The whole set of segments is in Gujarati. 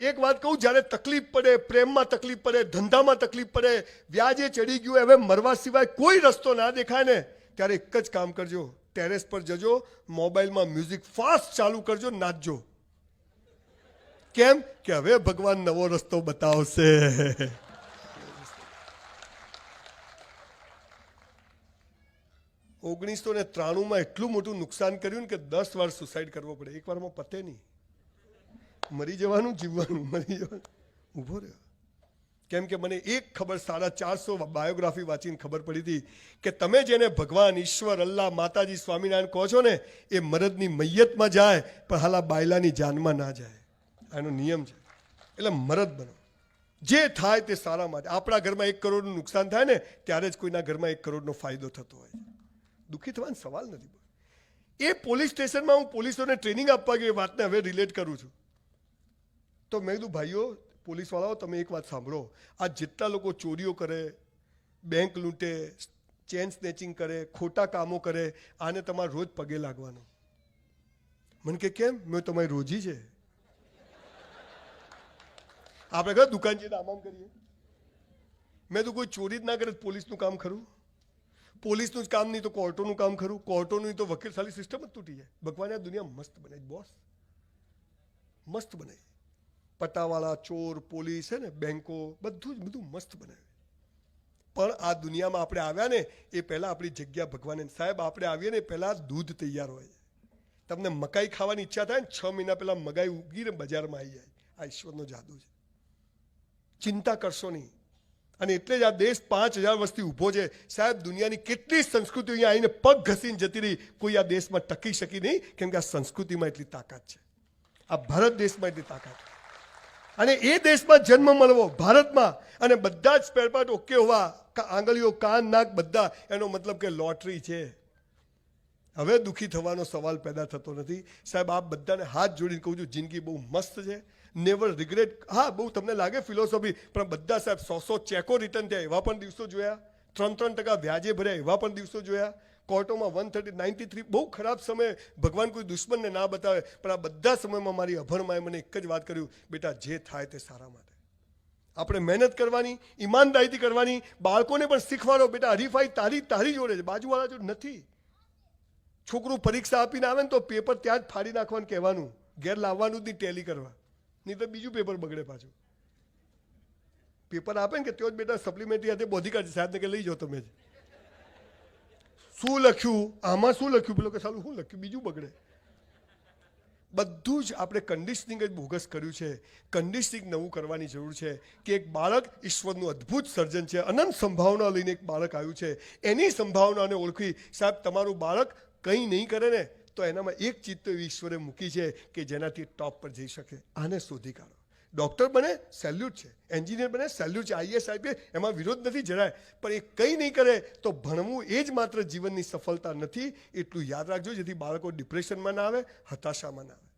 એક વાત કહું, જ્યારે તકલીફ પડે, પ્રેમમાં તકલીફ પડે, ધંધામાં તકલીફ પડે, વ્યાજે ચડી ગયું, હવે મરવા સિવાય કોઈ રસ્તો ના દેખાય ને, ત્યારે એક જ કામ કરજો, ટેરેસ પર જજો, મોબાઈલમાં મ્યુઝિક ફાસ્ટ ચાલુ કરજો, નાચજો. કેમ કે હવે ભગવાન નવો રસ્તો બતાવશે. 1993 એટલું મોટું નુકસાન કર્યું કે 10 વાર સુસાઇડ કરવો પડે. એક વારમાં પતે નહીં. મરી જવાનું, જીવવાનું, મરી જવાનું, ઊભો રહ્યો. કેમ કે મને એક ખબર, 450 બાયોગ્રાફી વાંચીને ખબર પડી હતી કે તમે જેને ભગવાન, ઈશ્વર, અલ્લાહ, માતાજી, સ્વામિનારાયણ કહો છો ને, એ મરદની મૈયતમાં જાય પણ હાલા બાયલાની જાનમાં ના જાય. આનો નિયમ છે. એટલે મરદ બનો. જે થાય તે સારા માટે. આપણા ઘરમાં 1 કરોડનું નુકસાન થાય ને ત્યારે જ કોઈના ઘરમાં 1 કરોડનો ફાયદો થતો હોય છે. દુઃખી થવાનો સવાલ નથી. એ પોલીસ સ્ટેશનમાં હું પોલીસોને ટ્રેનિંગ આપવા ગઈ, વાતને હવે રિલેટ કરું છું. તો મેં કીધું, ભાઈઓ પોલીસવાળાઓ, તમે એક વાત સાંભળો. આ જેટલા લોકો ચોરીઓ કરે, બેંક લૂંટે, ચેન સ્નેચિંગ કરે, ખોટા કામો કરે, આને તમારે રોજ પગે લાગવાનો. મને કે કેમ? મેં તમારી રોજી છે. આપણે ઘર દુકાન જઈને આમ કરીએ. મેં તો કોઈ ચોરી જ ના કરે, પોલીસનું કામ ખરું. પોલીસનું જ કામ નહીં તો કોર્ટોનું કામ ખરું. કોર્ટોનું નહીં તો વકીલશાળી સિસ્ટમ જ તૂટી જાય. ભગવાને આ દુનિયા મસ્ત બનાવી બોસ, મસ્ત બનાવી. પટ્ટાવાળા, ચોર, પોલીસ છે ને, બેંકો, બધું મસ્ત બનાવ્યું. પણ આ દુનિયામાં આપણે આવ્યા ને એ પહેલાં આપણી જગ્યા ભગવાને. સાહેબ, આપણે આવીએ ને પહેલાં દૂધ તૈયાર હોય. તમને મકાઈ ખાવાની ઈચ્છા થાય ને, 6 મહિના પહેલાં મકાઈ ઉગીને બજારમાં આવી જાય. આ ઈશ્વરનો જાદુ છે. ચિંતા કરશો નહીં. અને એટલે જ આ દેશ 5000 વર્ષથી ઊભો છે. સાહેબ, દુનિયાની કેટલી સંસ્કૃતિ અહીંયા આવીને પગ ઘસીને જતી રહી, કોઈ આ દેશમાં ટકી શકી નહીં. કેમ કે આ સંસ્કૃતિમાં એટલી તાકાત છે. આ ભારત દેશમાં એટલી તાકાત છે. અને એ દેશમાં જન્મ મળવો, ભારતમાં, અને બધા જ સ્પેરપાર્ટ ઓકે હોવા, આંગળીઓ, કાન, નાક બધા, એનો મતલબ કે લોટરી છે. હવે દુઃખી થવાનો સવાલ પેદા થતો નથી. સાહેબ, આપ બધાને હાથ જોડીને કહું છું, જિંદગી બહુ મસ્ત છે. Never regret. હા, બહુ તમને લાગે ફિલોસોફી, પણ બધા સાહેબ 100 ચેકો રિટર્ન થયા એવા પણ દિવસો જોયા. 3% વ્યાજે ભર્યા એવા પણ દિવસો જોયા. કોર્ટોમાં 193 બહુ ખરાબ સમય. ભગવાન કોઈ દુશ્મનને ના બતાવે, પણ આ બધા સમયમાં મારી અભણમાએ મને એક જ વાત કર્યું, બેટા જે થાય તે સારા માટે. આપણે મહેનત કરવાની, ઈમાનદારીથી કરવાની. બાળકોને પણ શીખવાડો, બેટા હરીફાઈ તારી જોડે છે, બાજુવાળા જોડે નથી. છોકરું પરીક્ષા આપીને આવે ને તો પેપર ત્યાં જ ફાડી નાખવાનું કહેવાનું, ઘેર લાવવાનું જ નહીં, ટેલી કરવા, નહીં તો બીજું પેપર બગડે પાછું. પેપર આપે ને કે ત્યાં જ બેટા સપ્લિમેન્ટરી હાથે બોધી કાઢી, સાહેબને કે લઈ જાઓ તમે જ. શું લખ્યું આમાં, શું લખ્યું, પેલો કે સાલું શું લખ્યું, બીજું બગડે. બધું જ આપણે કન્ડિશનિંગ જ બોગસ કર્યું છે. કન્ડિશનિંગ નવું કરવાની જરૂર છે. કે એક બાળક ઈશ્વરનું અદ્ભુત સર્જન છે. અનંત સંભાવના લઈને એક બાળક આવ્યું છે. એની સંભાવનાને ઓળખી. સાહેબ, તમારું બાળક કંઈ નહીં કરે ને તો એનામાં એક ચીજ તો ઈશ્વરે મૂકી છે કે જેનાથી ટોપ પર જઈ શકે. આને શોધી કાઢો. ડૉક્ટર બને, સેલ્યુટ છે. એન્જિનિયર બને, સેલ્યુટ છે. IAS, IPS, એમાં વિરોધ નથી જરાય. પણ એ કંઈ નહીં કરે તો ભણવું એ જ માત્ર જીવનની સફળતા નથી. એટલું યાદ રાખજો, જેથી બાળકો ડિપ્રેશનમાં ના આવે, હતાશામાં ના આવે.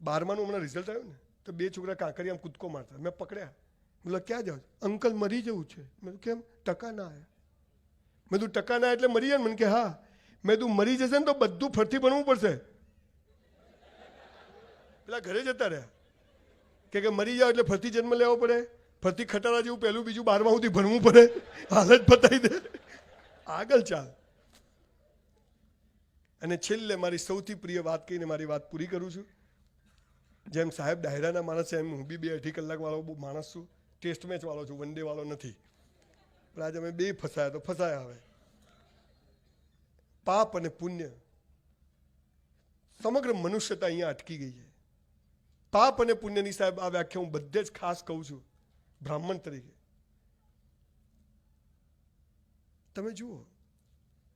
12માનું હમણાં રિઝલ્ટ આવ્યું ને તો 2 છોકરા કાંકરિયામાં કૂદકો મારતા. મેં પકડ્યા. બોલો ક્યાં જાવ? અંકલ મરી જવું છે. મેં કેમ? ટકા ના આવ્યા. મેં તું ટકા ના એટલે મરી જાય? મને કે હા. મેં તું મરી જશે ને તો બધું ફરતી ભણવું પડશે. પેલા ઘરે જતા રહ્યા કે મરી જાવ એટલે ફરતી જન્મ લેવો પડે, ફરતી ખટારા જેવું પહેલું બીજું 12મા સુધી ભણવું પડે. હાલત બતાવી દે, આગળ ચાલ. અને છેલ્લે મારી સૌથી પ્રિય વાત કહીને મારી વાત પૂરી કરું છું. જેમ સાહેબ ડાયરાના માણસ છે, એમ હું બી 2-2.5 કલાક વાળો બહુ માણસ છું. ટેસ્ટ મેચ વાળો છું, વન ડે વાળો નથી. પણ આજે અમે 2 ફસાયા તો ફસાયા. હવે પાપ અને પુણ્ય, સમગ્ર મનુષ્યતા અહીંયા અટકી ગઈ છે. પાપ અને પુણ્યની સાહેબ આ વ્યાખ્યા હું બધે જ ખાસ કહું છું બ્રાહ્મણ તરીકે. તમે જુઓ,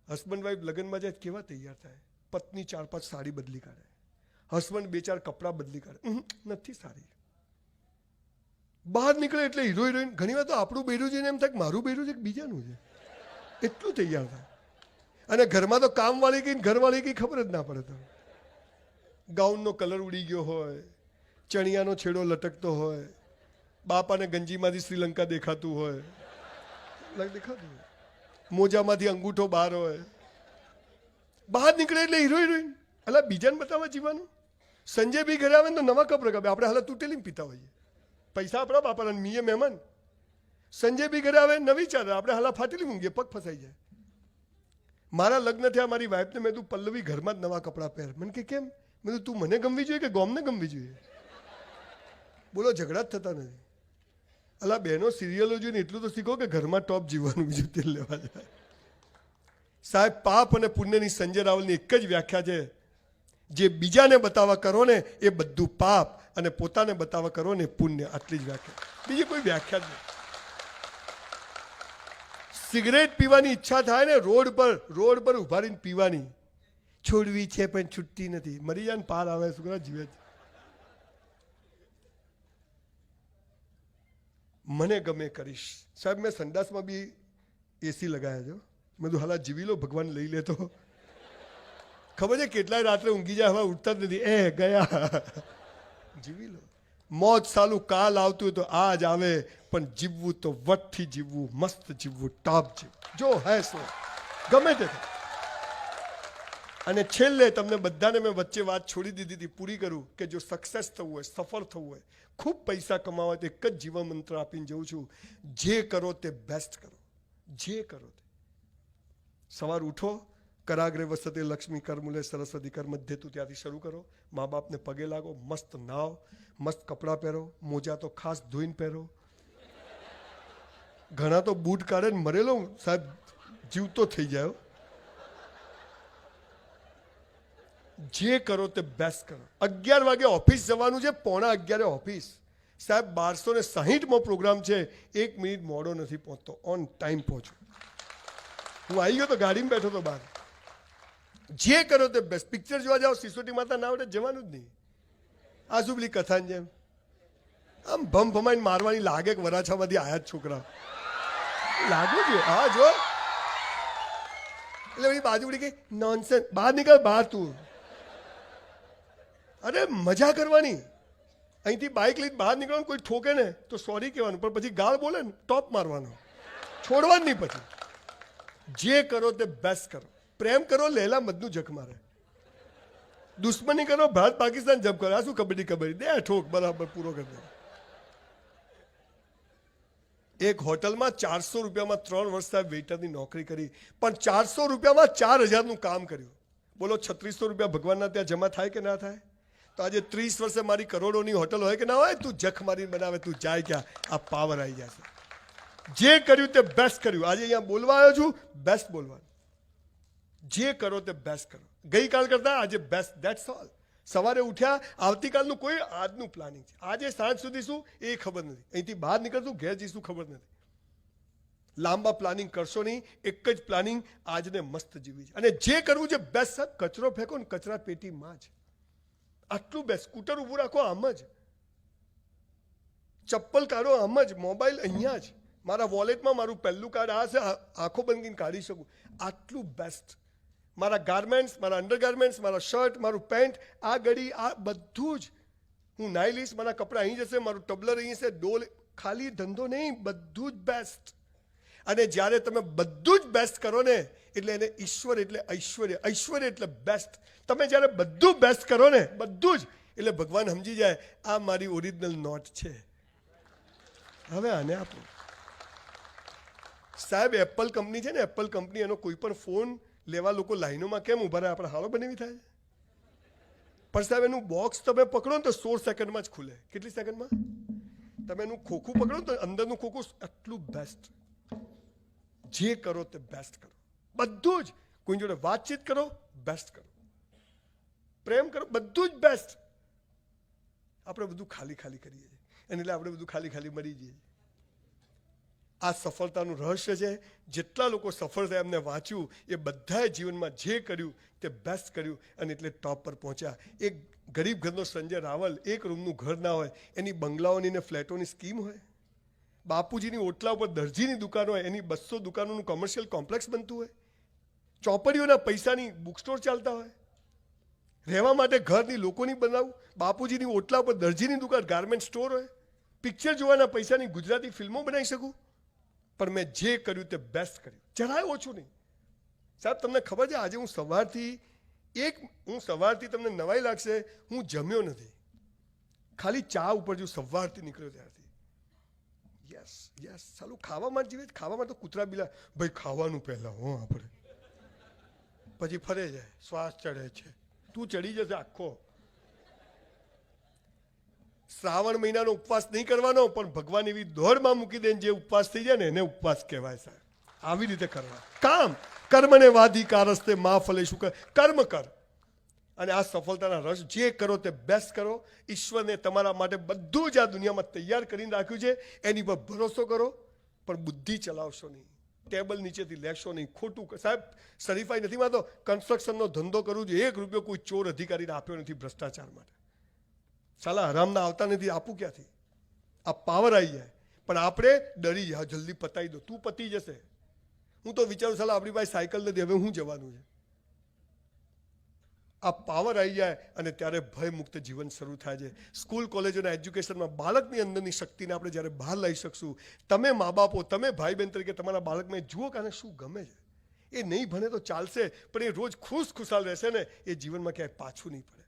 હસબન્ડ વાઈફ લગ્નમાં જાય કેવા તૈયાર થાય. પત્ની 4-5 સાડી બદલી કાઢે, હસબન્ડ 2-4 કપડાં બદલી કાઢે. નથી સારી. બહાર નીકળે એટલે હીરો હિરોઈન. ઘણી વાર તો આપણું બૈરું જોઈને એમ થાય કે મારું બૈરું છે કે બીજાનું છે, એટલું તૈયાર થાય. અને ઘરમાં તો કામવાળી કઈ ઘરવાળી કઈ ખબર જ ના પડે. તો ગાઉનનો કલર ઉડી ગયો હોય, ચણિયાનો છેડો લટકતો હોય, બાપાને ગંજીમાંથી શ્રીલંકા દેખાતું હોય, દેખાતું હોય, મોજામાંથી અંગૂઠો બહાર હોય. બહાર નીકળે એટલે હીરો હિરોઈન. એટલે બીજાને બતાવવા જીવાનું. સંજય બી ઘરે આવે ને તો નવા કપ રગાવે, આપણે હાલ તૂટેલી પીતા હોઈએ, પૈસા આપણા બાપાના, મીએ મહેમાન. સંજય બી ઘરે આવે નવી ચાદર, આપણે હાલ ફાટેલી મૂંગીએ, પગ ફસાઈ જાય. મારા લગ્ન થયા, મારી વાઈફને મેં તું પલ્લવી ઘરમાં જ નવા કપડાં પહેર. મને કે કેમ? મેં તું મને ગમવી જોઈએ કે ગોમને ગમવી જોઈએ? બોલો, ઝઘડા જ થતા નથી. અલા બહેનો, સિરિયલો જોઈને એટલું તો શીખો કે ઘરમાં ટોપ જીવવાનું, બીજું તેલ લેવા જાય. સાહેબ, પાપ અને પુણ્યની સંજય રાવલની એક જ વ્યાખ્યા છે, જે બીજાને બતાવવા કરો ને એ બધું પાપ, અને પોતાને બતાવવા કરો ને પુણ્ય. આટલી જ વ્યાખ્યા, બીજી કોઈ વ્યાખ્યા જ નહીં. સિગરેટ પીવાની ઈચ્છા થાય ને રોડ પર ઉભા રહીને પીવાની, છોડવી છે પણ છૂટતી નથી. મરી જાય ને પાર આવે, છોકરા જીવે છે. મને ગમે કરીશ. સાહેબ, મેં સંડાસમાં બી એસી લગાવ્યા છો. મેં તો હાલા જીવી લો, ભગવાન લઈ લે તો. ખબર છે કેટલાય રાત્રે ઊંઘી જાય, હવે ઉઠતા જ નથી. એ ગયા, જીવી લો. મોત સાલું કાલ આવતું હોય તો આજ આવે, પણ જીવવું તો વટથી જીવવું, મસ્ત જીવવું, ટોપ જીવવું, જો હે સો ગમે તે. અને છેલ્લે તમને બધાને મેં વચ્ચે વાત છોડી દીધી હતી, પૂરી કરું કે જો સક્સેસ થવું હોય, સફળ થવું હોય, ખૂબ પૈસા કમાવા, તો એક જ જીવન મંત્ર આપીને જઉં છું, જે કરો તે બેસ્ટ કરો. જે કરો તે. સવાર ઉઠો, કરાગ્રે વસતે લક્ષ્મી કરમૂલે સરસ્વતી કર મધ્ય તું, ત્યાંથી શરૂ કરો. મા બાપને પગે લાગો, મસ્ત નાવ, મસ્ત કપડાં પહેરો, મોજા તો ખાસ ધોઈને પહેરો. ઘણા તો બૂટ કાઢે ને મરેલો સાહેબ જીવતો થઈ જાય. જે કરો તે બેસ્ટ કરો. 11 વાગે ઓફિસ જવાનું છે, 11:15 ઓફિસ. સાહેબ 1260મો પ્રોગ્રામ છે, 1 મિનિટ મોડો નથી પહોંચતો, ઓન ટાઈમ પહોંચું. હું આવી ગયો તો ગાડીમાં બેઠો તો બહાર. જે કરો તે બેસ્ટ. પિક્ચર જોવા જાઓ, સિસોટી માતા ના આવડે જવાનું જ નહીં. આ શું પેલી કથાની જેમ આમ ભમ ભમાઈને મારવાની લાગે કે વરાછામાંથી આયા જ છોકરા લાગુ છે. હા જો, એટલે એની બાજુ પડી ગઈ, નોનસેન્સ, બહાર નીકળ, બહાર તું. અરે મજા કરવાની. અહીંથી બાઇક લઈને બહાર નીકળવાનું, કોઈ ઠોકે ને તો સોરી કહેવાનું, પણ પછી ગાળ બોલે ને ટોપ મારવાનો, છોડવાનું નહીં. પછી જે કરો તે બેસ્ટ કરો. પ્રેમ કરો, લહેલા મધનું જખ મારે. દુશ્મની કરો, ભારત પાકિસ્તાન જપ કરો. આ શું કબડ્ડી દે ઠોક, બરાબર પૂરો કરી દે. એક હોટલમાં 400 રૂપિયામાં 3 વર્ષ સાહેબ વેઇટરની નોકરી કરી, પણ 400 રૂપિયામાં 4000નું કામ કર્યું. બોલો, 3600 રૂપિયા ભગવાનના ત્યાં જમા થાય કે ના થાય? તો આજે 30 વર્ષે મારી કરોડોની હોટલ હોય કે ના હોય, તું જખ મારીને બનાવે, તું જાય ક્યાં? આ પાવર આવી જશે. જે કર્યું તે બેસ્ટ કર્યું. આજે અહીંયા બોલવા આવ્યો છું, બેસ્ટ બોલવાનું. જે કરો તે બેસ્ટ કરો. ગઈકાલ કરતા આજે બેસ્ટ, ધેટ્સ ઓલ. સવારે ઉઠ્યા, આવતીકાલનું કોઈ આજનું પ્લાનિંગ છે. આજે સાંજ સુધી શું એ ખબર નથી, અહીંથી બહાર નીકળશું ઘેર જઈશું ખબર નથી. લાંબા પ્લાનિંગ કરશો નહીં, એક જ પ્લાનિંગ, આજને મસ્ત જીવી છે. અને જે કરવું છે બેસ્ટ. સાહેબ કચરો ફેંકો ને કચરા પેટીમાં જ, આટલું બેસ્ટ. સ્કૂટર ઊભું રાખો આમ જ, ચપ્પલ કાઢો આમ જ, મોબાઈલ અહીંયા જ, મારા વોલેટમાં મારું પહેલું કાર્ડ આ છે, આંખો બંધ કરીને કાઢી શકું, આટલું બેસ્ટ. મારા ગાર્મેન્ટ્સ, મારા અંડરગાર્મેન્ટ્સ, મારા શર્ટ, મારું પેન્ટ, આ ઘડી, આ બધું જ હું નાઈ લઈશ. મારા કપડાં અહીં જશે, મારું ટબલર અહીં છે, ડોલ, ખાલી ધંધો નહીં, બધું જ બેસ્ટ. અને જ્યારે તમે બધું જ બેસ્ટ કરો ને, એટલે એને ઈશ્વર એટલે ઐશ્વર્ય, ઐશ્વર્ય એટલે બેસ્ટ. તમે જ્યારે બધું બેસ્ટ કરો ને, બધું જ, એટલે ભગવાન સમજી જાય આ મારી ઓરિજિનલ નોટ છે, હવે આને આપો. સાહેબ એપલ કંપની છે ને, એપલ કંપની, એનો કોઈ પણ ફોન લેવા લોકો લાઈનોમાં કેમ ઉભા રહે? આપણે હાલો બનેવી થાય. પણ સાહેબ એનું બોક્સ તમે પકડો ને તો 16 સેકન્ડમાં જ ખુલે. કેટલી સેકન્ડમાં? તમે એનું ખોખું પકડો ને તો અંદરનું ખોખું આટલું બેસ્ટ. જે કરો તે બેસ્ટ કરો. બધું જ. કોઈ જોડે વાતચીત કરો, બેસ્ટ કરો. પ્રેમ કરો, બધું જ બેસ્ટ. આપણે બધું ખાલી ખાલી કરીએ છીએ, અને એટલે આપણે બધું ખાલી ખાલી મરી જઈએ. આ સફળતાનું રહસ્ય છે. જેટલા લોકો સફળ થયા, એમને વાંચ્યું, એ બધાએ જીવનમાં જે કર્યું તે બેસ્ટ કર્યું, અને એટલે ટોપ પર પહોંચ્યા. એક ગરીબ ઘરનો સંજય રાવલ, એક રૂમનું ઘર ના હોય, એની બંગલાઓની ને ફ્લેટોની સ્કીમ હોય. બાપુજીની ઓટલા ઉપર દરજીની દુકાન હોય, એની 200 દુકાનોનું કોમર્શિયલ કોમ્પ્લેક્સ બનતું હોય. ચોપડીઓના પૈસાની બુક સ્ટોર ચાલતા હોય. રહેવા માટે ઘરની લોકોની બનાવું. બાપુજીની ઓટલા ઉપર દરજીની દુકાન, ગાર્મેન્ટ સ્ટોર હોય. પિક્ચર જોવાના પૈસાની ગુજરાતી ફિલ્મો બનાવી શકું. પણ મેં જે કર્યું તે બેસ્ટ કર્યું, જરાય ઓછું નહીં. સાહેબ તમને ખબર છે, આજે હું સવારથી હું સવારથી તમને નવાઈ લાગશે, હું જમ્યો નથી, ખાલી ચા ઉપર જો સવારથી નીકળ્યો ત્યારથી. યસ યસ, ચાલુ ખાવામાં જીવે, ખાવામાં તો કૂતરા બિલા, ભાઈ ખાવાનું પહેલા હો આપણે, પછી ફરે જાય, શ્વાસ ચડે છે, તું ચડી જશે આખો. શ્રાવણ મહિનાનો ઉપવાસ નહીં કરવાનો, પણ ભગવાન એવી દોડમાં મૂકી દે જે ઉપવાસ થઈ જાય ને એને ઉપવાસ કહેવાય સાહેબ. આવી રીતે કરવા કામ. કર્મને વાધિકારસ્તે મા ફલે શું કર્મ કર, અને આ સફળતાના રસ જે કરો તે બેસ્ટ કરો. ઈશ્વરને તમારા માટે બધું જ આ દુનિયામાં તૈયાર કરીને રાખ્યું છે, એની પર ભરોસો કરો, પણ બુદ્ધિ ચલાવશો નહીં, ટેબલ નીચેથી લેશો નહીં. ખોટું સાહેબ, શરીફાઈ નથી માનતો, કન્સ્ટ્રક્શનનો ધંધો કરું છું, 1 રૂપિયો કોઈ ચોર અધિકારીને આપ્યો નથી ભ્રષ્ટાચાર માટે. સાલા હરામના આવતા નથી, આપું ક્યાંથી? આ પાવર આવી જાય, પણ આપણે ડરી જાય, જલ્દી પતાવી દો, તું પતી જશે. હું તો વિચારું સાલા આપણી પાસે સાયકલ નથી, હવે હું જવાનું છે. આ પાવર આવી જાય અને ત્યારે ભય મુક્ત જીવન શરૂ થાય છે. સ્કૂલ કોલેજોના એજ્યુકેશનમાં બાળકની અંદરની શક્તિને આપણે જ્યારે બહાર લઈ શકશું, તમે મા બાપો, તમે ભાઈ બહેન તરીકે તમારા બાળકને જુઓ કે આને શું ગમે છે. એ નહીં ભણે તો ચાલશે, પણ એ રોજ ખુશાલ રહેશે ને, એ જીવનમાં ક્યાંય પાછું નહીં પડે.